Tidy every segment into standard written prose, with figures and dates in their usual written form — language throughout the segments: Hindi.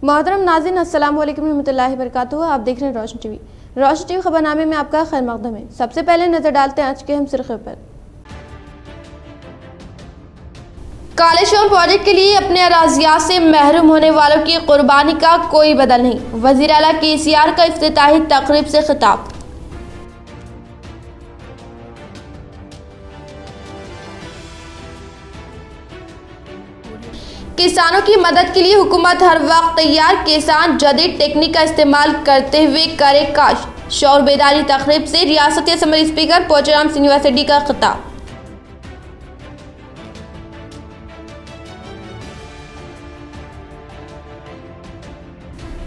मोहतरम नाज़रीन, अस्सलाम वालेकुम रहमतुल्लाहि व बरकातुहू। आप देख रहे हैं रोशन टीवी। रोशन टीवी खबरनामे में आपका खैर मकदम है। सबसे पहले नजर डालते हैं आज के अहम सुर्खियों पर। कालेश्वर प्रोजेक्ट के लिए अपने अराजियात से महरूम होने वालों की कुर्बानी का कोई बदल नहीं। वज़ीर आला केसीआर का इफ्तिताही तकरीब से खिताब। किसानों की मदद के लिए हुकूमत हर वक्त तैयार, किसान जदीद टेक्निक का इस्तेमाल करते हुए करे काश। शौर बेदारी तकरीब से रियासती असम्बली स्पीकर पोचाराम श्रीनिवास रेड्डी का खिताब।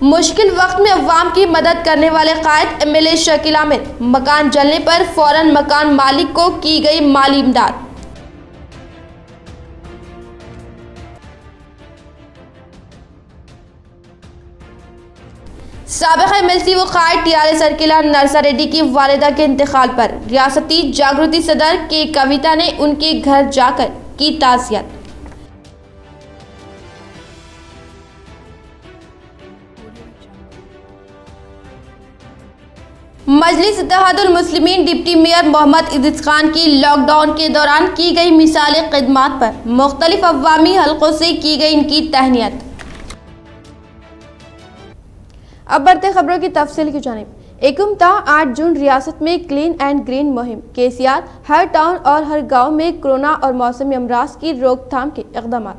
मुश्किल वक्त में अवाम की मदद करने वाले कायद एमएलए शकील आमिर। मकान जलने पर फौरन मकान मालिक को की गई माली इमदाद। साबिक़ एमएलसी व कायद टीआरएस सरकिला नरसा रेड्डी की वालिदा के इंतकाल पर रियासती जागृति सदर के कविता ने उनके घर जाकर की ताज़ियत। मजलिस इत्तेहादुल मुस्लिमीन डिप्टी मेयर मोहम्मद इद्रिस खान की लॉकडाउन के दौरान की गई मिसाली खिदमात पर मुख्तलिफ अवामी हलकों से की गई इनकी तहनीत। अब बढ़ते खबरों की तफसील की जानिब। 8 जून रियासत में क्लीन एंड ग्रीन मुहिम। केसीआर हर टाउन और हर गांव में कोरोना और मौसमी अमराज की रोकथाम के इक़दाम।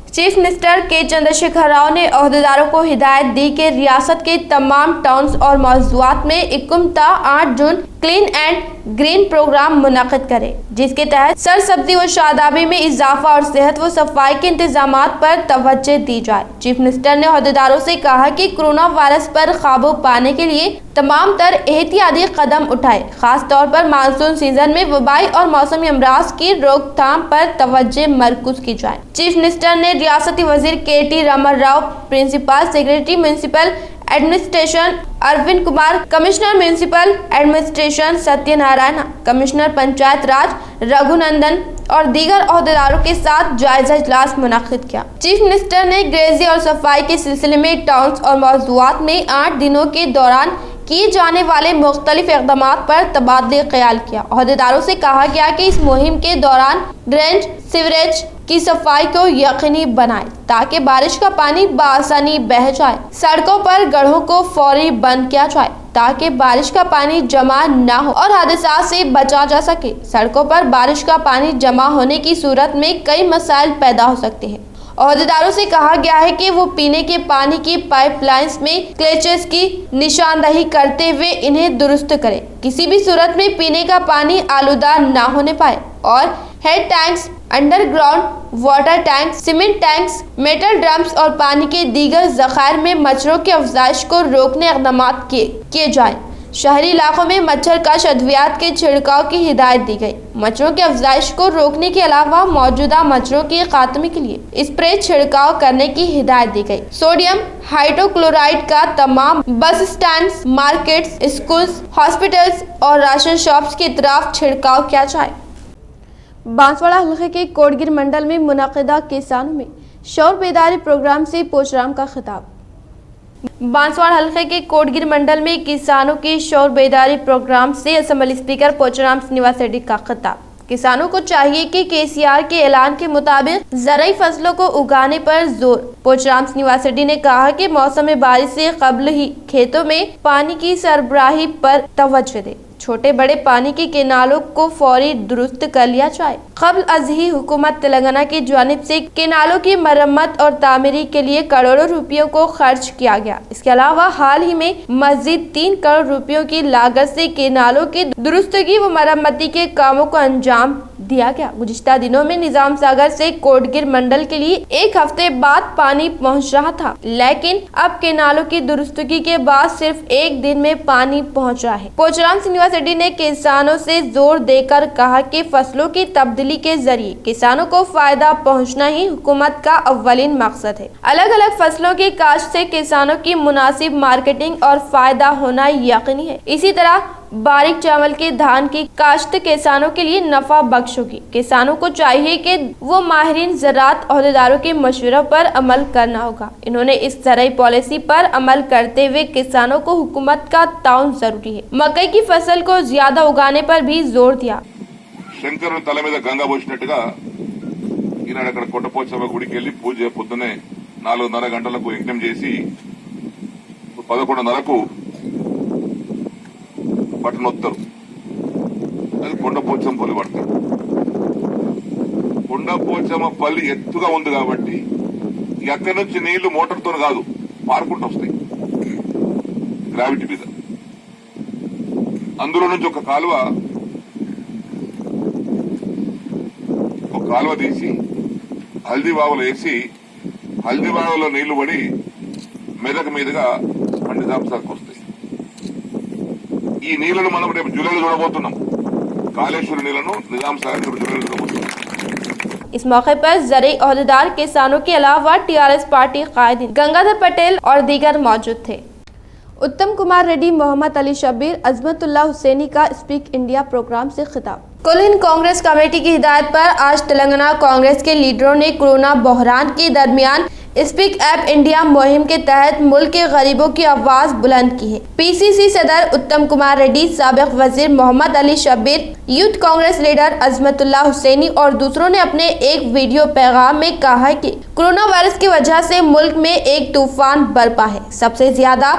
चीफ मिनिस्टर के चंद्रशेखर राव ने ओहदेदारों को हिदायत दी कि रियासत के तमाम टाउन्स और मौज़ूआत में 8 जून क्लीन एंड ग्रीन प्रोग्राम मुनक़िद करे, जिसके तहत सरसब्जी व शादाबी में इजाफा और सेहत व सफाई के इंतजामात पर तवज्जो दी जाए। चीफ मिनिस्टर ने ओहदेदारों से कहा कि कोरोना वायरस पर काबू पाने के लिए तमाम तर एहतियाती कदम उठाए, खास तौर पर मानसून सीजन में वबाई और मौसमी अमराज की रोकथाम पर तवज्जो मरकूज की जाए। चीफ मिनिस्टर ने रियासती वजीर K T Raman Rao, principal secretary municipal administration Arvind Kumar, commissioner municipal administration Satyanarayana, commissioner panchayat raj Raghunandan और दीगर ओहदेदारों के साथ जायजा इजलास मुनक़िद किया। चीफ मिनिस्टर ने ग्रेजी और सफाई के सिलसिले में टाउन्स और मौज़ूआत में 8 दिनों के दौरान किए जाने वाले मुख्तलिफ इक़दामात पर तबादले ख्याल किया। ओहदेदारों से कहा गया कि इस मुहिम के दौरान ड्रेनेज सीवरेज की सफाई को यकीनी बनाएं ताकि बारिश का पानी बआसानी बह जाए। सड़कों पर गड्ढों को फौरी बंद किया जाए ताकि बारिश का पानी जमा न हो और हादसा से बचा जा सके। सड़कों पर बारिश का पानी जमा होने की सूरत में कई मसाइल पैदा हो सकते हैं। ओहदेदारों से कहा गया है कि वो पीने के पानी की पाइपलाइंस में क्लेचेस की निशानदही करते हुए इन्हें दुरुस्त करें। किसी भी सूरत में पीने का पानी आलूदा न होने पाए और head tanks, underground water tank, cement tanks, metal drums और पानी के दीगर ज़खायर में मच्छरों की अफजाइश को रोकने इक़दामात किए जाएं। शहरी इलाकों में मच्छर कश अद्वियात के छिड़काव की हिदायत दी गई। मच्छरों की अफजाइश को रोकने के अलावा मौजूदा मच्छरों के खात्मे के लिए स्प्रे छिड़काव करने की हिदायत दी गई। सोडियम हाइड्रोक्लोराइड का तमाम बस स्टैंड्स, मार्केट्स, स्कूल्स, हॉस्पिटल्स और राशन शॉप्स की तरफ छिड़काव किया जाए। बांसवाड़ा हल्के के कोटगिर मंडल में मुनक़िदा किसानों में शौर बेदारी प्रोग्राम से पोचाराम का खिताब। बांसवाड़ा हल्के के कोटगिर मंडल में किसानों के शौर बेदारी प्रोग्राम से असम्बली स्पीकर पोचाराम श्रीनिवास रेड्डी का खिताब। किसानों को चाहिए कि केसीआर के ऐलान के मुताबिक ज़रूरी फसलों को उगाने पर जोर। पोचाराम श्रीनिवास रेड्डी ने कहा कि मौसम बारिश से कबल ही खेतों में पानी की सरबराही पर तवज्जो दे। छोटे बड़े पानी के केनालों को फौरी दुरुस्त कर लिया जाए। कबल अज ही हुकूमत तेलंगाना की जानिब से केनालों की मरम्मत और तामीरी के लिए करोड़ों रुपयों को खर्च किया गया। इसके अलावा हाल ही में मजीद 3 करोड़ रुपयों की लागत से केनालों की दुरुस्तगी व मरम्मती के कामों को अंजाम दिया गया। गुज़िश्ता दिनों में निजाम सागर से कोटगिर मंडल के लिए 1 हफ्ते बाद पानी पहुंच रहा था, लेकिन अब केनालों की दुरुस्तगी के बाद सिर्फ 1 दिन में पानी पहुंच रहा है। पोचाराम श्रीनिवास रेड्डी ने किसानों से जोर देकर कहा कि फसलों की तब्दीली के जरिए किसानों को फायदा पहुंचना ही हुकूमत का अव्वलीन मकसद है। अलग अलग फसलों की काश्त से किसानों की मुनासिब मार्केटिंग और फायदा होना यकीनी है। इसी तरह बारीक चावल के धान की काश्त किसानों के लिए नफा बख्श होगी। किसानों को चाहिए कि वो माहिरीन ज़राअत ओहदेदारों के मशवरों पर अमल करना होगा। इन्होंने इस ज़राई पॉलिसी पर अमल करते हुए किसानों को हुकूमत का ताउन जरूरी है, मकई की फसल को ज्यादा उगाने पर भी जोर दिया। శంకరుని తల మీద గంగ పోసినట్టుగా ఈనాడు అక్కడ కొండపోచమ్మ గుడికి వెళ్లి పూజ పొద్దునే 4:30 గంటలకు యజ్ఞం చేసి 11:30కు బటన్ వస్తారు. అది కొండపోచమ్మ పల్లి పడతారు. కొండపోచమ్మ పల్లి ఎత్తుగా ఉంది కాబట్టి ఎక్కడి నుంచి నీళ్లు మోటార్తో కాదు పారుకుంటూ వస్తాయి గ్రావిటీ మీద. అందులో నుంచి ఒక కాలువ తీసి హల్దీబావులో వేసి హల్దీబావులో నీళ్లు పడి మెదక్ మీదుగా నిజాంసార్కి వస్తాయి. ఈ నీళ్లను మనం రేపు జూలైలో చూడబోతున్నాం. కాళేశ్వరం నీళ్లను నిజాంసాగర్ జూలైలో చూడబోతున్నాం. इस मौके पर ज़राई ओहदेदार किसानों के अलावा टीआरएस पार्टी कायदीन गंगाधर पटेल और दीगर मौजूद थे। उत्तम कुमार रेड्डी, मोहम्मद अली शब्बीर, अजमतुल्लाह हुसैनी का स्पीक इंडिया प्रोग्राम से खिताब। कुल हिंद कांग्रेस कमेटी की हिदायत पर आज तेलंगाना कांग्रेस के लीडरों ने कोरोना बहरान के दरमियान स्पीक ऐप इंडिया मुहिम के तहत मुल्क के गरीबों की आवाज बुलंद की है। पीसीसी सदर उत्तम कुमार रेड्डी, साबिक वजीर मोहम्मद अली शब्बीर, यूथ कांग्रेस लीडर अजमतुल्लाह हुसैनी और दूसरों ने अपने एक वीडियो पैगाम में कहा कि कोरोना वायरस की वजह से मुल्क में एक तूफान बरपा है। सबसे ज्यादा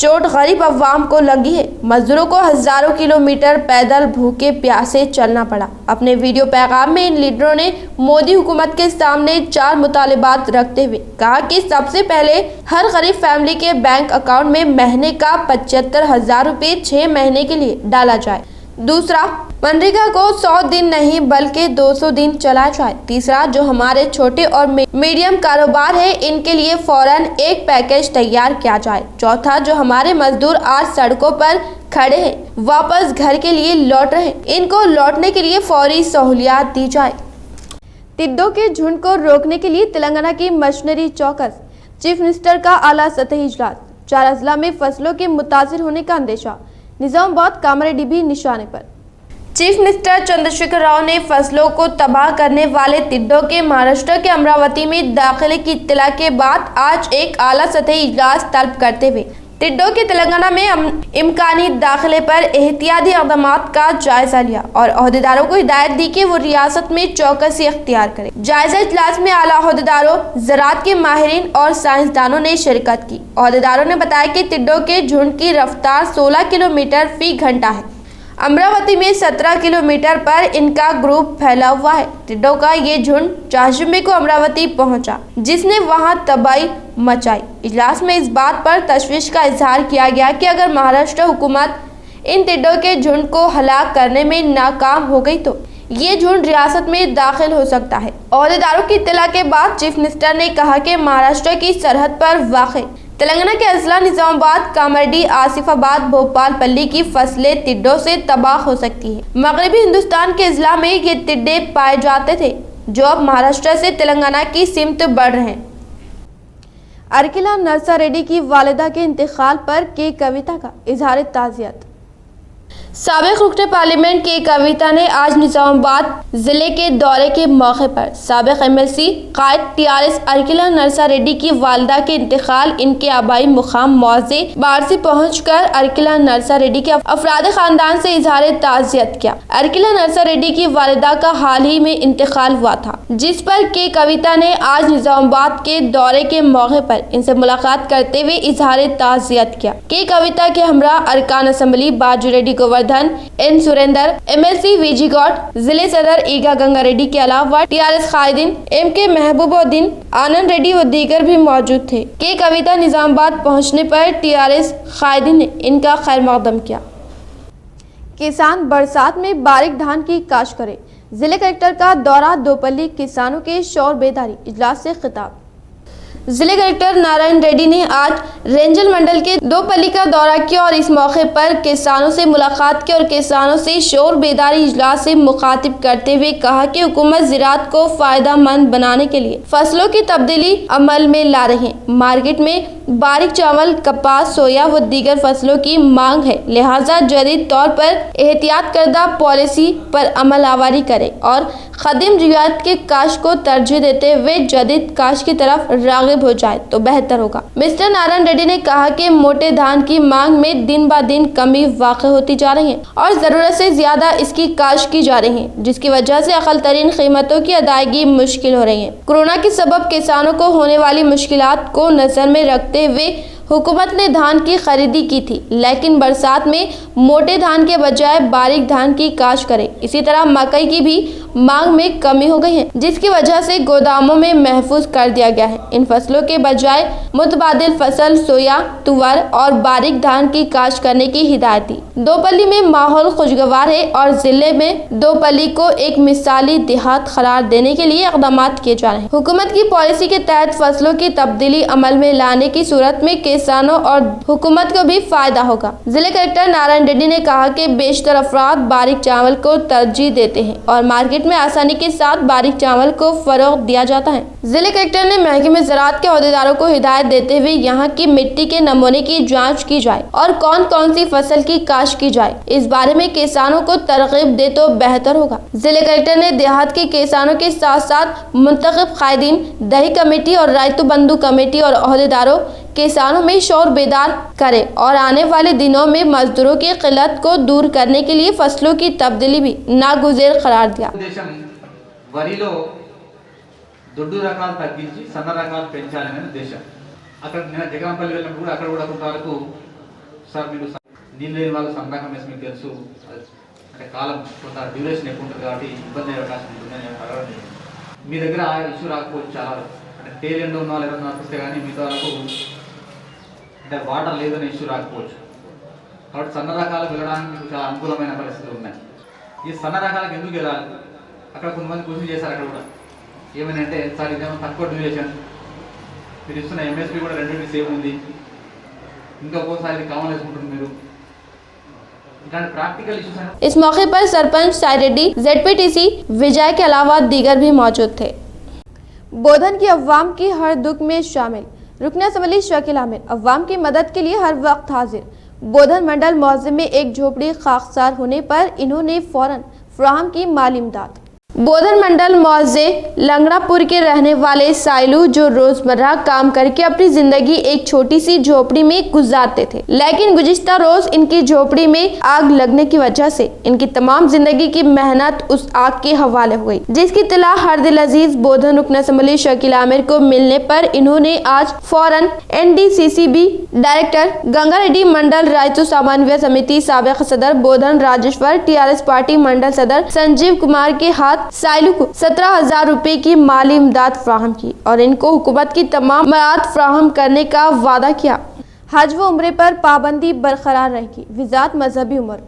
चोट गरीब अवाम को लगी है। मजदूरों को हजारों किलोमीटर पैदल भूखे प्यासे चलना पड़ा। अपने वीडियो पैगाम में इन लीडरों ने मोदी हुकूमत के सामने 4 मुतालिबात रखते हुए कहा कि सबसे पहले हर गरीब फैमिली के बैंक अकाउंट में महीने का 75,000 रुपये 6 महीने के लिए डाला जाए। दूसरा, मनरेगा को 100 दिन नहीं बल्कि 200 दिन चलाया जाए। तीसरा, जो हमारे छोटे और मीडियम कारोबार है इनके लिए फौरन एक पैकेज तैयार किया जाए। चौथा, जो हमारे मजदूर आज सड़कों पर खड़े हैं, वापस घर के लिए लौट रहे हैं, इनको लौटने के लिए फौरी सहूलियात दी जाए। टिड्डों के झुंड को रोकने के लिए तेलंगाना की मशीनरी चौकस। चीफ मिनिस्टर का आला सतही इजलास। 4 अजला में फसलों के मुतासिर होने का अंदेशा। निजामाबाद कामारेड्डी भी निशाने पर। चीफ मिनिस्टर चंद्रशेखर राव ने फसलों को तबाह करने वाले टिड्डों के महाराष्ट्र के अमरावती में दाखिले की इत्तला के बाद आज एक आला सतही इजलास तलब करते हुए टिड्डों के तेलंगाना में इम्कानी दाखिले पर एहतियाती इक़दामात का जायजा लिया और ओहदेदारों को हिदायत दी कि वो रियासत में चौकसी अख्तियार करें। जायजा इजलास में आला ओहदेदारों, ज़राअत के माहिरीन और साइंसदानों ने शिरकत की। ओहदेदारों ने बताया कि टिड्डों के झुंड की रफ्तार 16 किलोमीटर फी घंटा है। अमरावती में 17 किलोमीटर पर इनका ग्रुप फैला हुआ है। टिड्डों का ये झुंड 4 जुम्मे को अमरावती पहुंचा, जिसने वहां तबाही मचाई। इजलास में इस बात पर तशवीश का इजहार किया गया कि अगर महाराष्ट्र हुकूमत इन टिड्डों के झुंड को हलाक करने में नाकाम हो गई तो ये झुंड रियासत में दाखिल हो सकता है। ओहदेदारों की इत्तला के बाद चीफ मिनिस्टर ने कहा कि महाराष्ट्र की सरहद पर वाक़ तेलंगाना के अजला निजामाबाद, कामारेड्डी, आसिफाबाद, भोपालपल्ली की फसलें टिड्डों से तबाह हो सकती है। मगरबी हिंदुस्तान के अजला में ये टिड्डे पाए जाते थे जो अब महाराष्ट्र से तेलंगाना की सिमत बढ़ रहे हैं। अर्किला नरसा रेड्डी की वालिदा के इंतकाल पर के कविता का इजहार ताज़ियत। साबिक रुकने पार्लियामेंट के कविता ने आज निजामाबाद जिले के दौरे के मौके पर साबिक एमएलसी कायद टीआरएस अर्किला नरसा रेड्डी की वालिदा के इंतकाल इनके आबाई मुकाम मौजे बारसी पहुंचकर अर्किला नरसा रेड्डी के अफराद खानदान से इजहार ताज़ियत किया। अर्किला नरसा रेड्डी की वालिदा का हाल ही में इंतकाल हुआ था, जिस पर के कविता ने आज निजामाबाद के दौरे के मौके पर इनसे मुलाकात करते हुए इजहार ताज़ियत किया। के कविता के हमरा अरकान असम्बली बाजू Reddy Govardhan, N Surender, MLC VG Goud, जिले सदर ईगा गंगा रेड्डी के अलावा टीआरएस कायदीन एमके महबूबुद्दीन, आनंद रेड्डी व दीगर भी मौजूद थे। के कविता निजामाबाद पहुंचने पर टीआरएस कायदीन ने इनका खैर मकदम किया। किसान बरसात में बारीक धान की काश्त करे। जिले कलेक्टर का दौरा दोपल्ली, किसानों के शौर बेदारी इजलास से खिताब। जिले कलेक्टर नारायण रेड्डी ने आज रेंजल मंडल के दोपल्ली का दौरा किया और इस मौके पर किसानों से मुलाकात की और किसानों से शोर बेदारी इजलास से मुखातिब करते हुए कहा कि हुकूमत ज़राअत को फायदेमंद बनाने के लिए फसलों की तब्दीली अमल में ला रही है। मार्केट में बारीक चावल, कपास, सोया व दीगर फसलों की मांग है, लिहाजा जदीद तौर पर एहतियात करदा पॉलिसी पर अमल आवारी करे और कदीम रिवायत के काश को तरजीह देते हुए जदीद काश की तरफ रागिब हो जाए तो बेहतर होगा। मिस्टर नारायण रेड्डी ने कहा कि मोटे धान की मांग में दिन ब दिन कमी वाक़ होती जा रही है और ज़रूरत से ज़्यादा इसकी काश की जा रही है, जिसकी वजह से अक़ल तरीन कीमतों की अदायगी मुश्किल हो रही है। कोरोना के सबब किसानों को होने वाली मुश्किलात को नज़र में रखते हुए हुकूमत ने धान की खरीदी की थी, लेकिन बरसात में मोटे धान के बजाय बारीक धान की काश करे। इसी तरह मकई की भी मांग में कमी हो गई है, जिसकी वजह से गोदामों में महफूज कर दिया गया है। इन फसलों के बजाय मुतबादिल फसल सोया, तुवर और बारीक धान की काश करने की हिदायत दी। दोपल्ली में माहौल खुशगवार है और जिले में दोपल्ली को एक मिसाली देहात करार देने के लिए इक़दाम किए जा रहे हैं। हुकूमत की पॉलिसी के तहत फसलों की तब्दीली अमल में लाने की सूरत में किसानों और हुकूमत को भी फायदा होगा। जिले कलेक्टर नारायण रेड्डी ने कहा कि बेशतर अफराद बारीक चावल को तरजीह देते हैं और मार्केट में आसानी के साथ बारीक चावल को फरोग दिया जाता है। जिले कलेक्टर ने महकमे ज़राअत के अहदेदारों को हिदायत देते हुए यहाँ की मिट्टी के नमूने की जाँच की जाए और कौन कौन सी फसल की काश की जाए, इस बारे में किसानों को तरगीब दे तो बेहतर होगा। जिले कलेक्टर ने देहात के किसानों के साथ साथ मुंतखब कायदीन, दही कमेटी और रायतु बंधु कमेटी और अहदेदारों किसानों में शोर बेदार करे और आने वाले दिनों में मजदूरों की किल्लत को दूर करने के लिए फसलों की तब्दीली भी नागुज़ेर करार दिया। వరిలో దొడ్డు రకాలు తగ్గించి సన్న రకాలు పెంచాలనే ఉద్దేశం. అక్కడ నేను జగంపల్లి వెళ్ళినప్పుడు కూడా అక్కడ కూడా కొంతవరకు సార్ మీరు నీళ్ళు లేని వాళ్ళు సన్న రకం వేసి మీకు తెలుసు, అంటే కాలం కొంత డ్యూరేషన్ ఎక్కువ ఉంటుంది కాబట్టి ఇబ్బంది అయ్యే అవకాశం ఉంటుందని నేను అడగడం. మీ దగ్గర ఆ ఇష్యూ రాకపోవచ్చు, చాలా అంటే టేల్ ఎండ్ ఉన్న వాళ్ళు ఎవరైనా వస్తే కానీ మిగతా వాళ్ళకు అంటే వాటర్ లేదనే ఇష్యూ రాకపోవచ్చు. కాబట్టి సన్న రకాలు వెళ్ళడానికి మీకు చాలా అనుకూలమైన పరిస్థితులు ఉన్నాయి. ఈ సన్న రకాలకు ఎందుకు వెళ్ళాలి? అక్కడ కొంతమంది క్వశ్చన్ చేశారు. అక్కడ కూడా ఏమనంటే సార్ ఇదేమో తక్కువ డ్యూరేషన్, మీరు ఇస్తున్న ఎంఎస్పీ కూడా 2 సేమ్ ఉంది, ఇంకా ఒక్కోసారి ఇది కామన్ వేసుకుంటుంది మీరు. ఇలాంటి ప్రాక్టికల్ ఇష్యూస్ हैं। इस मौके पर सरपंच साई रेड्डी, ZPTC विजय के अलावा दीगर भी मौजूद थे। बोधन की अवाम की हर दुख में शामिल रुकन असम्बली शकील आमिर अवाम की मदद के लिए हर वक्त हाजिर। बोधन मंडल मौजे में एक झोपड़ी खाकसार होने पर इन्होंने फौरन फराहम की माली इमदाद। बोधन मंडल मौजे लंगड़ापुर के रहने वाले साइलू जो रोजमर्रा काम करके अपनी जिंदगी एक छोटी सी झोपड़ी में गुजारते थे, लेकिन गुज़िश्ता रोज इनकी झोपड़ी में आग लगने की वजह से इनकी तमाम जिंदगी की मेहनत उस आग के हवाले हो गई, जिसकी इत्तला हर दिल अजीज बोधन रुकन असम्बली शकील आमिर को मिलने पर इन्होंने आज फौरन NDCCB डायरेक्टर गंगा रेड्डी, मंडल रायतु समन्वय समिति साबिक सदर बोधन राजेश्वर, TRS पार्टी मंडल सदर संजीव कुमार के हाथ साइलू को 17,000 रुपए की माली इमदाद फ्राहम की और इनको हुकूमत की तमाम मदद फ्राहम करने का वादा किया। हज व उम्रे पर पाबंदी बरकरार रहेगी। विजात मजहबी उमूर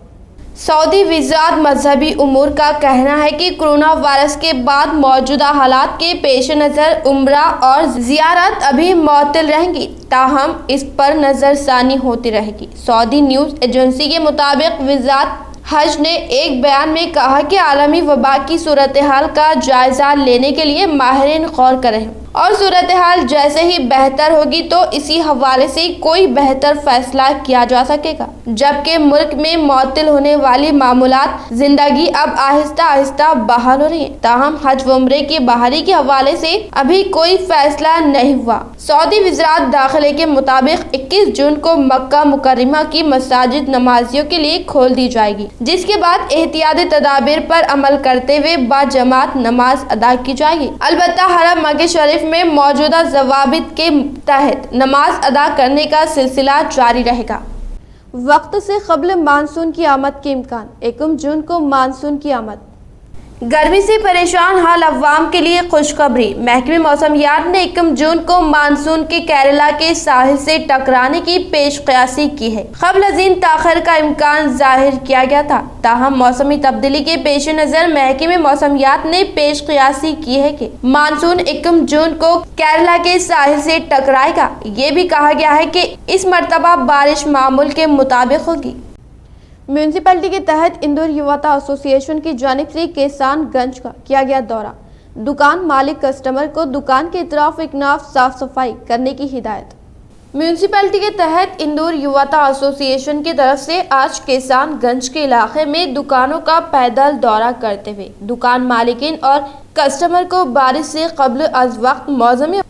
सऊदी विजात मजहबी उमूर का कहना है कि कोरोना वायरस के बाद मौजूदा हालात के पेश नज़र उम्रा और जियारत अभी मुअत्तल रहेंगी, ताहम इस पर नज़रसानी होती रहेगी। सऊदी न्यूज़ एजेंसी के मुताबिक विजात हज ने एक बयान में कहा कि आलमी वबा की सूरत हाल का जायजा लेने के लिए माहिरीन गौर करें और सूरत हाल जैसे ही बेहतर होगी तो इसी हवाले से कोई बेहतर फैसला किया जा सकेगा। जबकि मुल्क में मुअत्तल होने वाली मामूलात जिंदगी अब आहिस्ता आहिस्ता बहाल हो रही है, ताहम हज व उम्रे की बहाली के हवाले से अभी कोई फैसला नहीं हुआ। सऊदी वज़ारत दाखिले के मुताबिक 21 जून को मक्का मुकर्रमा की मसाजिद नमाजियों के लिए खोल दी जाएगी, जिसके बाद एहतियाती तदाबीर पर अमल करते हुए बाजमात नमाज अदा की जाएगी। अलबत्ता हरम मक्का शरीफ में मौजूदा ज़वाबित के तहत नमाज अदा करने का सिलसिला जारी रहेगा। वक्त से कबल मानसून की आमद के इम्कान। 1 जून को मानसून की आमद। गर्मी से परेशान हाल अवाम के लिए खुशखबरी। महकमे मौसमियात ने 1 जून को मानसून के केरला के साहिल से टकराने की पेशकयासी की है। क़ब्ल अज़ीन ताख़िर का इम्कान जाहिर किया गया था, ताहम मौसमी तब्दीली के पेश नज़र महकमे मौसमियात ने पेशकयासी की है कि मानसून 1 जून को केरला के साहिल से टकराएगा। ये भी कहा गया है कि इस मरतबा बारिश मामूल के मुताबिक होगी। म्यूनसिपैलिटी के तहत इंदौर युवता एसोसिएशन की जानिब से किसानगंज का किया गया दौरा। दुकान मालिक कस्टमर को दुकान के इतराफ इकनाफ साफ सफाई करने की हिदायत। म्यूनसिपैलिटी के तहत इंदौर युवता एसोसिएशन की तरफ से आज किसानगंज के इलाके में दुकानों का पैदल दौरा करते हुए दुकान मालिकिन और कस्टमर को बारिश से कब्ल अज वक्त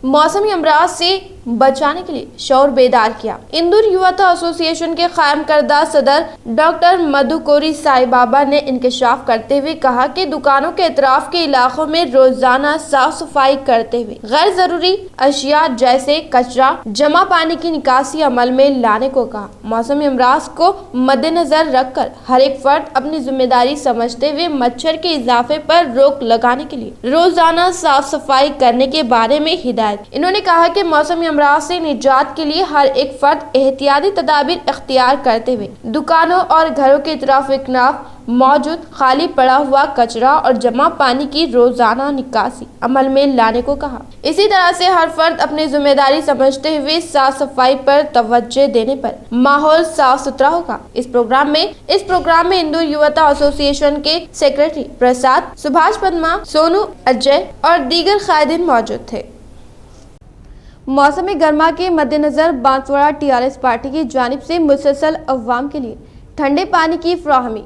मौसमी अमराज से बचाने के लिए शौर बेदार किया। इंदौर युवता एसोसिएशन के कायम करदा सदर डॉक्टर मधुकोरी साई बाबा ने इंकशाफ करते हुए कहा कि दुकानों के इतराफ के इलाकों में रोजाना साफ सफाई करते हुए गैर जरूरी अशिया जैसे कचरा जमा पानी की निकासी अमल में लाने को कहा। मौसमी अमराज को मद्देनजर रखकर हर एक फर्द अपनी जिम्मेदारी समझते हुए मच्छर के इजाफे पर रोक लगाने के लिए रोजाना साफ सफाई करने के बारे में हिदायत। इन्होंने कहा कि मौसमी अमराज से निजात के लिए हर एक फर्द एहतियाती तदाबीर इख्तियार करते हुए दुकानों और घरों के इतराफ इकनाफ मौजूद खाली पड़ा हुआ कचरा और जमा पानी की रोजाना निकासी अमल में लाने को कहा। इसी तरह से हर फर्द अपनी जिम्मेदारी समझते हुए साफ सफाई पर तवज्जो देने पर माहौल साफ सुथरा होगा। इस प्रोग्राम में इंदौर युवता एसोसिएशन के सेक्रेटरी प्रसाद, सुभाष पद्मा, सोनू, अजय और दीगर कायदीन मौजूद थे। मौसम गर्मा के मद्देनजर बांसवाड़ा टीआरएस पार्टी की जानिब से मुसलसल अवाम के लिए ठंडे पानी की फराहमी।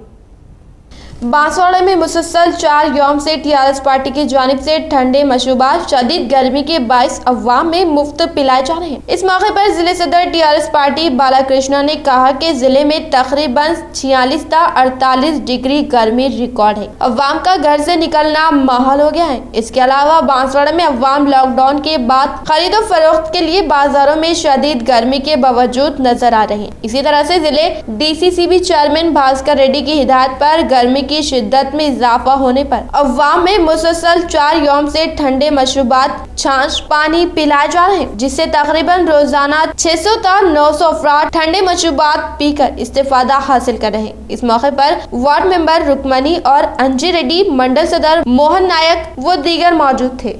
बांसवाड़ा में मुसलसल 4 यौम से टीआरएस पार्टी की जानिब से ठंडे मशरूबात शदीद गर्मी के बाइस अवाम में मुफ्त पिलाए जा रहे हैं। इस मौके पर जिले सदर टीआरएस पार्टी बालाकृष्णा ने कहा कि जिले में तकरीबन 46 से 48 डिग्री गर्मी रिकॉर्ड है। अवाम का घर से निकलना माहौल हो गया है। इसके अलावा बांसवाड़ा में अवाम लॉकडाउन के बाद खरीदो फरोख्त के लिए बाजारों में शदीद गर्मी के बावजूद नजर आ रहे हैं। इसी तरह से जिले डीसीसीबी चेयरमैन भास्कर रेड्डी की हिदायत पर गर्मी की शिद्दत में इजाफा होने पर अवाम में मुसलसल 4 यौम से ठंडे मशरूबात, छाछ, पानी पिलाए जा रहे हैं, जिससे तकरीबन रोजाना 600 से 900 अफराद ठंडे मशरूबात पीकर इस्तेफादा हासिल कर रहे हैं। इस मौके पर वार्ड मेंबर रुकमनी और अंजी रेड्डी, मंडल सदर मोहन नायक व दीगर मौजूद थे।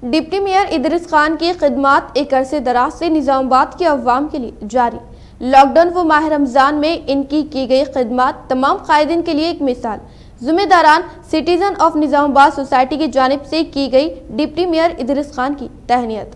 डिप्टी मेयर इदरीस खान की खिदमात एक अरसे दराज से निजामाबाद के अवाम के लिए जारी। लॉकडाउन व माह रमजान में इनकी की गई खिदमात तमाम कायदीन के लिए एक मिसाल। जिम्मेदारान सिटीजन ऑफ निजामाबाद सोसाइटी की जानिब से की गई डिप्टी मेयर इदरीस खान की तहनीत।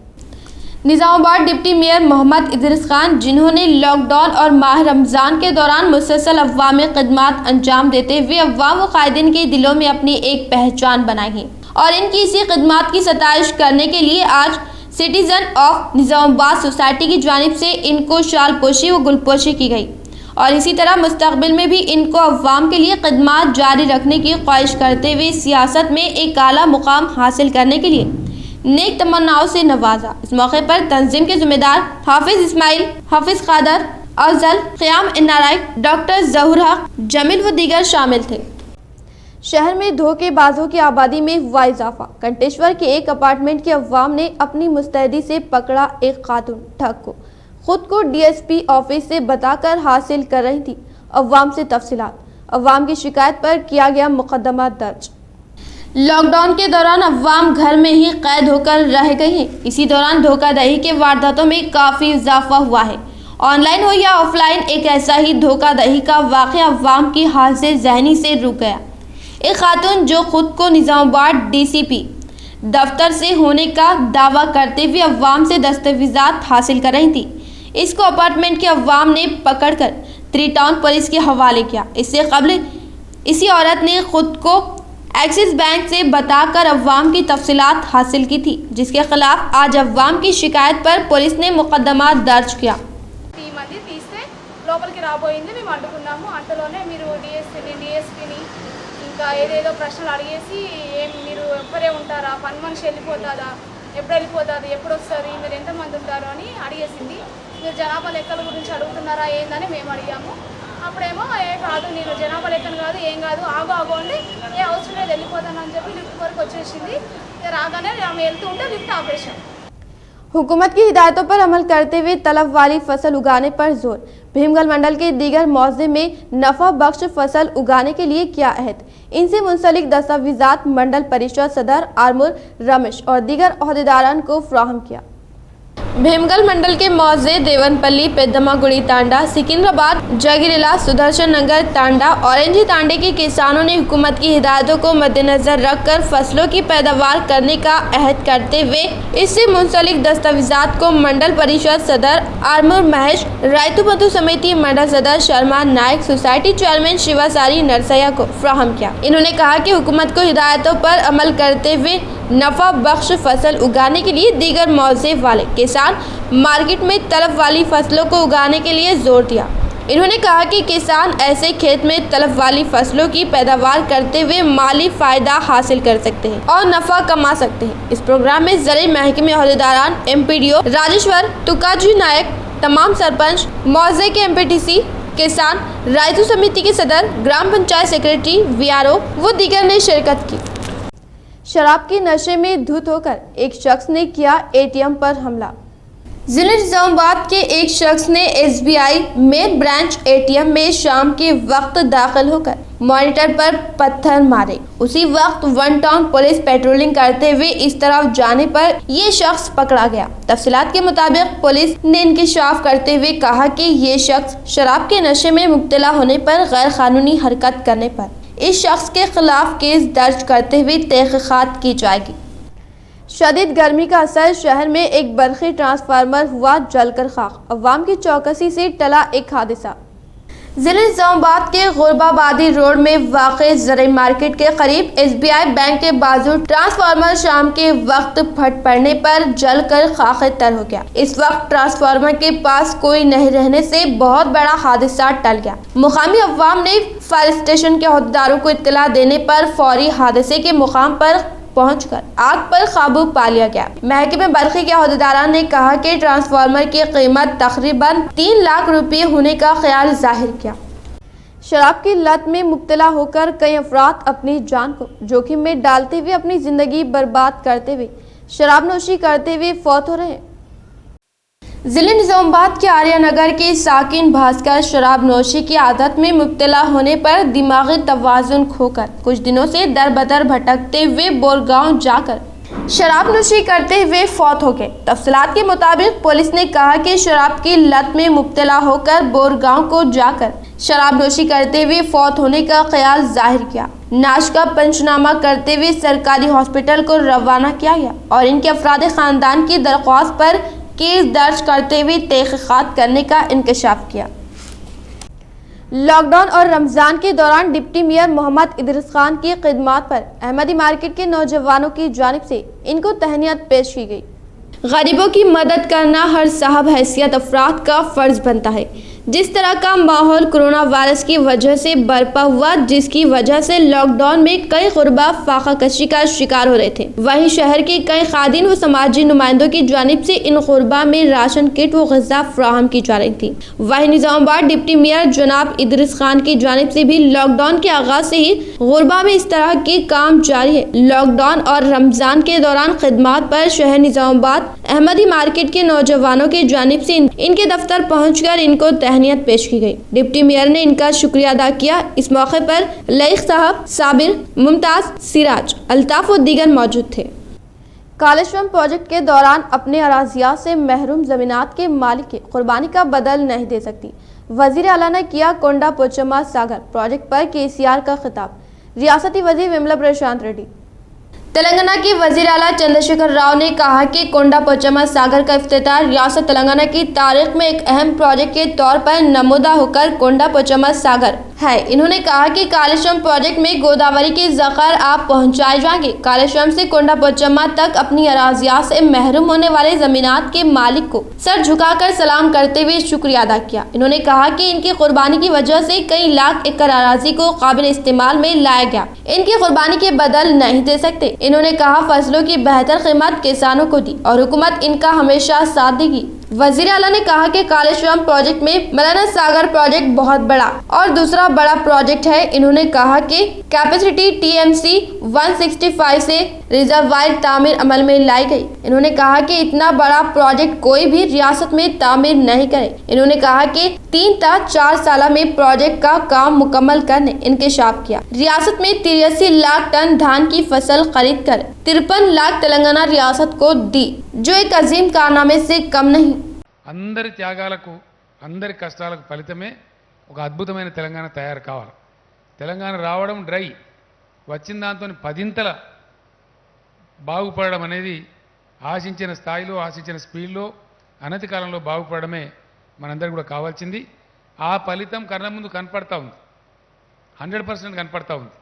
निजामाबाद डिप्टी मेयर मोहम्मद इदरीस खान, जिन्होंने लॉकडाउन और माह रमजान के दौरान मुसलसल अवामी खिदमात अंजाम देते हुए अवाम व कायदीन के दिलों में अपनी एक पहचान बनाई है और इनकी इसी खिदमात की सताइश करने के लिए आज सिटीजन ऑफ निजामाबाद सोसाइटी की जानिब से इनको शाल पोशी व गुलपोशी की गई और इसी तरह मुस्तकबिल में भी इनको अवाम के लिए खिदमात जारी रखने की ख्वाहिश करते हुए सियासत में एक आला मुकाम हासिल करने के लिए नेक तमन्नाओं से नवाजा। इस मौके पर तंजीम के जिम्मेदार हाफिज इस्माइल, हाफिज कादर, अफजल, क़याम इन्नाराइक, डॉक्टर जहूर हक, जमील व दीगर शामिल थे। शहर में धोखेबाजों की आबादी में हुआ इजाफा। कंटेश्वर के एक अपार्टमेंट के अवाम ने अपनी मुस्तैदी से पकड़ा एक खातून ठग को खुद को डीएसपी ऑफिस से बताकर हासिल कर रही थी अवाम से तफसीलात। अवाम की शिकायत पर किया गया मुकदमा दर्ज। लॉकडाउन के दौरान अवाम घर में ही कैद होकर रह गए हैं। इसी दौरान धोखाधड़ी के वारदातों में काफ़ी इजाफा हुआ है। ऑनलाइन हो या ऑफलाइन, एक ऐसा ही धोखाधड़ी का वाक़या अवाम की हालत ज़हनी से रुक गया। एक खातून जो खुद को निजामाबाद डीसीपी दफ्तर से होने का दावा करते हुए अवाम से दस्तावेजात हासिल कर रही थी, इसको अपार्टमेंट के अवाम ने पकड़कर 3 टाउन पुलिस के हवाले किया। इससे कबल इसी औरत ने खुद को एक्सिस बैंक से बताकर अवाम की तफसीलात हासिल की थी, जिसके खिलाफ आज अवाम की शिकायत पर पुलिस ने मुकदमा दर्ज किया। ఇంకా ఏదేదో ప్రశ్నలు అడిగేసి మీరు ఒక్కరే ఉంటారా, పని మనిషి వెళ్ళిపోతారా, ఎప్పుడు వెళ్ళిపోతారు, ఎప్పుడు వస్తారు, మీరు ఎంతమంది ఉంటారు అని అడిగేసింది. మీరు జనాభా లెక్కల గురించి అడుగుతున్నారా ఏందని మేము అడిగాము. అప్పుడేమో ఏ కాదు నేను జనాభా లెక్కను కాదు ఏం కాదు ఆగు ఆగు అండి ఏ అవసరం లేదు వెళ్ళిపోతానని చెప్పి లిఫ్ట్ వరకు వచ్చేసింది రాగానే ఆమె వెళ్తూ ఉంటే లిఫ్ట్ ఆపేశాం हुकूमत की हिदायतों पर अमल करते हुए तलब वाली फसल उगाने पर जोर। भीमगल मंडल के दीगर मौजे में नफा बख्श फसल उगाने के लिए क्या अहद, इनसे मुंसलिक दस्तावेजात मंडल परिषद सदर आरमूर रमेश और दीगर ओहदेदारान को फ्राहम किया। भीमगल मंडल के मौजे देवनपल्ली, पेद्दमागुड़ी तांडा, सिकंदराबाद, जगीरेला, सुदर्शन नगर तांडा, ऑरेंजी तांडे के किसानों ने हुकूमत की हिदायतों को मद्देनजर रखकर फसलों की पैदावार करने का अहद करते हुए इससे मुंसलिक दस्तावेजात को मंडल परिषद सदर आरमूर महेश, रायतु बंधु समिति मंडल सदर शर्मा नायक, सोसाइटी चेयरमैन शिवासारी नरसैया को फ्राहम किया। इन्होंने कहा कि हुकूमत को हिदायतों पर अमल करते हुए नफा बख्श फसल उगाने के लिए दीगर मौजे वाले किसान मार्केट में तलब वाली फसलों को उगाने के लिए जोर दिया। इन्होंने कहा कि किसान ऐसे खेत में तलब वाली फसलों की पैदावार करते हुए माली फायदा हासिल कर सकते हैं और नफा कमा सकते हैं। इस प्रोग्राम में ज़राई महकमे ओहदेदारान, एमपीडीओ राजेश्वर तुकाजी नायक, तमाम सरपंच, मौजे के एमपीटीसी, किसान, रायतु समिति के सदर, ग्राम पंचायत सेक्रेटरी, वीआरओ व दीगर ने शिरकत की। शराब के नशे में धुत होकर एक शख्स ने किया एटीएम पर हमला। जिले निजामाबाद के एक शख्स ने एसबीआई मेन ब्रांच एटीएम में शाम के वक्त दाखिल होकर मॉनिटर पर पत्थर मारे। उसी वक्त वन टाउन पुलिस पेट्रोलिंग करते हुए इस तरफ जाने पर ये शख्स पकड़ा गया। तफसीलात के मुताबिक पुलिस ने इंकशाफ करते हुए कहा कि ये शख्स शराब के नशे में मुब्तला होने पर गैर कानूनी हरकत करने पर इस शख्स के खिलाफ केस दर्ज करते हुए तहकीकात की जाएगी। शदीद गर्मी का असर, शहर में एक बरक़ी ट्रांसफार्मर हुआ जलकर खाक। अवाम की चौकसी से टला एक हादसा। जिले निजामाबाद के गुरबाबादी रोड में वाक़े ज़राई मार्केट के करीब एसबीआई बैंक के बाजू ट्रांसफार्मर शाम के वक्त फट पड़ने पर जलकर खाके तर हो गया। इस वक्त ट्रांसफार्मर के पास कोई नहीं रहने से बहुत बड़ा हादसा टल गया। मुकामी अवाम ने फायर स्टेशन के ओहदेदारों को इत्तला देने पर फौरी हादसे के मुकाम पर पहुंचकर आग पर काबू पा लिया गया। महकमे बरक़ी के ओहदेदारान ने कहा कि ट्रांसफार्मर की कीमत तकरीबन 3 लाख रुपये होने का ख्याल जाहिर किया। शराब की लत में मुब्तला होकर कई अफराद अपनी जान को जोखिम में डालते हुए अपनी जिंदगी बर्बाद करते हुए शराब नोशी करते हुए फौत हो रहे हैं। जिले निजामाबाद के आर्या नगर के साकिन भास्कर शराब नोशी की आदत में मुब्तला होने पर दिमागी तवाज़ुन खोकर कुछ दिनों से दर बदर भटकते हुए बोरगांव जाकर शराब नोशी करते हुए फौत हो गए। तफसीलात के मुताबिक पुलिस ने कहा कि शराब की लत में मुब्तला होकर बोरगांव को जाकर शराब नोशी करते हुए फौत होने का ख्याल जाहिर किया। नाश का पंचनामा करते हुए सरकारी हॉस्पिटल को रवाना किया गया और इनके अफराद खानदान की दरख्वास्त पर केस दर्ज करते हुए तहकीकात करने का इंकशाफ किया। लॉकडाउन और रमजान के दौरान डिप्टी मेयर मोहम्मद इदरीस खान की खिदमत पर अहमदी मार्केट के नौजवानों की जानिब से इनको तहनीत पेश की गई। गरीबों की मदद करना हर साहब हैसियत अफराद का फर्ज बनता है। जिस तरह का माहौल कोरोना वायरस की वजह से बरपा हुआ, जिसकी वजह से लॉकडाउन में कई गुरबा फाका कशी का शिकार हो रहे थे, वहीं शहर के कई खादिन व समाजी नुमाइंदों की जानिब से इन गुरबा में राशन किट व ग़िज़ा फ्राहम की जा रही थी। वहीं निजामाबाद डिप्टी मेयर जनाब इदरीस खान की जानिब से भी लॉकडाउन के आगाज से ही गुरबा में इस तरह के काम जारी है। लॉकडाउन और रमजान के दौरान खिदमत पर शहर निजामाबाद अहमदी मार्केट के नौजवानों की जानिब से इनके दफ्तर पहुँचकर इनको तहनीत पेश की गई। डिप्टी मेयर ने इनका शुक्रिया अदा किया। इस मौके पर लईक साहब, साबिर, मुमताज, सिराज, अल्ताफ और दीगर मौजूद थे। कालेश्वरम प्रोजेक्ट के दौरान अपने अराजियात से महरूम जमीनात के मालिक की कुर्बानी का बदल नहीं दे सकती। वजीर आला ने किया कोंडा पोचम्मा सागर प्रोजेक्ट पर केसीआर का खिताब। रियासती वजीर विमला प्रशांत रेड्डी। तेलंगाना के वजीर आला चंद्रशेखर राव ने कहा कि कोंडा पोचम्मा सागर का इफ्तिताह रियासत तेलंगाना की तारीख में एक अहम प्रोजेक्ट के तौर पर नमूदा होकर कोंडा पोचम्मा सागर है। इन्होंने कहा कि कालेश्वरम प्रोजेक्ट में गोदावरी के ज़ख़ायर आप पहुंचाए जाएंगे। कालेश्वरम से कोंडा पोचम्मा तक अपनी अराजियात से महरूम होने वाले जमीनात के मालिक को सर झुकाकर सलाम करते हुए शुक्रिया अदा किया। इन्होंने कहा कि इनकी कुर्बानी की वजह से कई लाख एकड़ अराजी को काबिल इस्तेमाल में लाया गया। इनकी कुर्बानी के बदल नहीं दे सकते। इन्होंने कहा फसलों की बेहतर कीमत किसानों को दी और हुकूमत इनका हमेशा साथ देगी। वजीर आला ने कहा कि कालेश्वरम प्रोजेक्ट में मलाना सागर प्रोजेक्ट बहुत बड़ा और दूसरा बड़ा प्रोजेक्ट है। इन्होंने कहा कि कैपेसिटी टीएमसी 165 से रिजर्वायर तामीर अमल में लाई गई। इन्होंने कहा कि इतना बड़ा प्रोजेक्ट कोई भी रियासत में तामीर नहीं करे। इन्होंने कहा कि 3 से 4 साल में प्रोजेक्ट का काम मुकम्मल करने इंकशाफ किया। रियासत में 83 लाख टन धान की फसल खरीद कर 53 लाख तेलंगाना रियासत को दी, जो एक अजीम कारनामे से कम नहीं। అందరి త్యాగాలకు అందరి కష్టాలకు ఫలితమే ఒక అద్భుతమైన తెలంగాణ తయారు కావాలి. తెలంగాణ రావడం డ్రై, వచ్చిన దాంతో 10ంతల బాగుపడడం అనేది ఆశించిన స్థాయిలో ఆశించిన స్పీడ్లో అనతి కాలంలో బాగుపడమే మనందరికీ కూడా కావాల్సింది. ఆ ఫలితం కళ్ళ ముందు కనపడతా ఉంది, 100% కనపడతా ఉంది.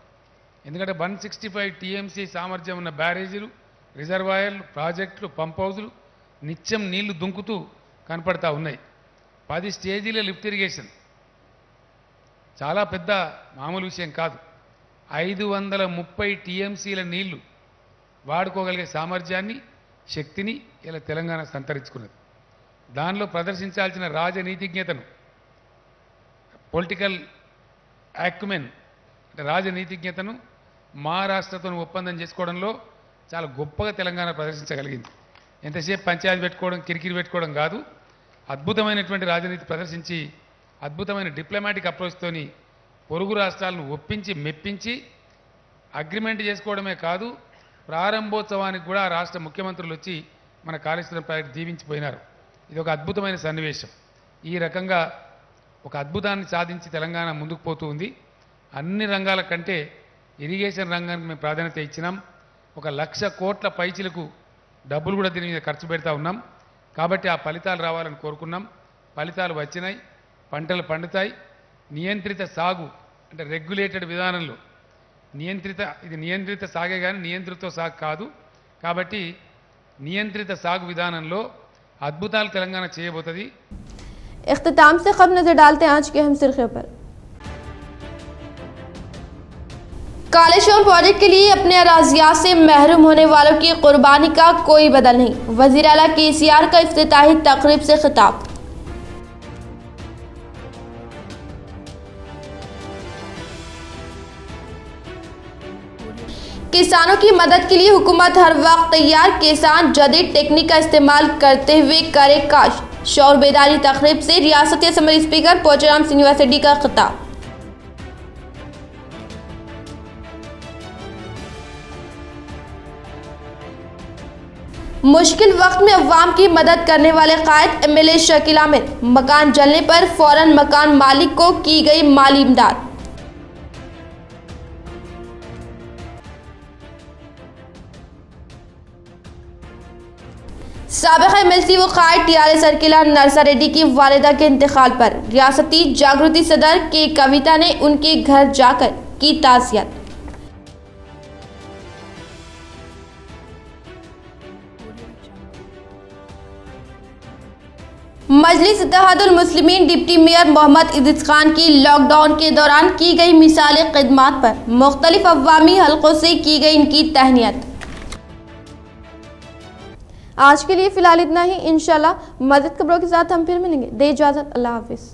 ఎందుకంటే 165 టీఎంసీ సామర్థ్యం ఉన్న బ్యారేజీలు, రిజర్వాయర్లు, ప్రాజెక్టులు, పంప్ హౌజులు నిత్యం నీళ్లు దుంకుతూ కనపడతా ఉన్నాయి. 10 స్టేజీల లిఫ్ట్ ఇరిగేషన్ చాలా పెద్ద మామూలు విషయం కాదు. 530 టీఎంసీల నీళ్లు వాడుకోగలిగే సామర్థ్యాన్ని, శక్తిని ఇలా తెలంగాణ సంతరించుకున్నది. దానిలో ప్రదర్శించాల్సిన రాజనీతిజ్ఞతను, పొలిటికల్ యాక్యుమెన్ అంటే రాజనీతిజ్ఞతను మహారాష్ట్రతో ఒప్పందం చేసుకోవడంలో చాలా గొప్పగా తెలంగాణ ప్రదర్శించగలిగింది. ఎంతసేపు పంచాయతీ పెట్టుకోవడం, కిరికిరి పెట్టుకోవడం కాదు, అద్భుతమైనటువంటి రాజనీతి ప్రదర్శించి అద్భుతమైన డిప్లొమాటిక్ అప్రోచ్తోని పొరుగు రాష్ట్రాలను ఒప్పించి మెప్పించి అగ్రిమెంట్ చేసుకోవడమే కాదు, ప్రారంభోత్సవానికి కూడా రాష్ట్ర ముఖ్యమంత్రులు వచ్చి మన కాళేశ్వరం ప్రాజెక్టు దీవించిపోయినారు. ఇది ఒక అద్భుతమైన సన్నివేశం. ఈ రకంగా ఒక అద్భుతాన్ని సాధించి తెలంగాణ ముందుకు పోతూ ఉంది. అన్ని రంగాల కంటే ఇరిగేషన్ రంగానికి మేము ప్రాధాన్యత ఇచ్చినాం. 1,00,000 కోట్ల పైచిలకు డబ్బులు కూడా దీని మీద ఖర్చు పెడతా ఉన్నాం. కాబట్టి ఆ ఫలితాలు రావాలని కోరుకున్నాం. ఫలితాలు వచ్చినాయి, పంటలు పండుతాయి. నియంత్రిత సాగు అంటే రెగ్యులేటెడ్ విధానంలో ఇది నియంత్రిత సాగే కానీ నియంత్రిత సాగు కాదు. కాబట్టి నియంత్రిత సాగు విధానంలో అద్భుతాలు తెలంగాణ చేయబోతుంది. इख्तिताम से खबर नजर डालते हैं आज के अहम सुर्खियों पर। कालेश्वरम प्रोजेक्ट के लिए अपने अराजियात से महरूम होने वालों की कुर्बानी का कोई बदल नहीं। वजीर आला केसीआर का इफ्तिताही तकरीब से खिताब। किसानों की मदद के लिए हुकूमत हर वक्त तैयार, किसान जदीद टेक्निक का इस्तेमाल करते हुए करे काश। शौर बेदारी तकरीब से रियासती असम्बली स्पीकर पोचाराम यूनिवर्सिटी का खिताब। मुश्किल वक्त में अवाम की मदद करने वाले कायद एमएलए शकील आमिर। मकान जलने पर फौरन मकान मालिक को की गई माली इमदाद। साबिक़ एमएलसी व कायद टीआरएस सर्किलर नरसा रेड्डी की वालिदा के इंतकाल पर रियासती जागृति सदर के कविता ने उनके घर जाकर की ताज़ियत। मजलिस इत्तेहादुल मुस्लिमीन डिप्टी मेयर मोहम्मद इद्रिस खान की लॉकडाउन के दौरान की गई मिसाली खिदमात पर मुख्तलिफ अवामी हलकों से की गई इनकी तहनीत। आज के लिए फिलहाल इतना ही। इंशाल्लाह मज़ीद खबरों के साथ हम फिर मिलेंगे। दे इजाज़त, अल्लाह हाफिज़।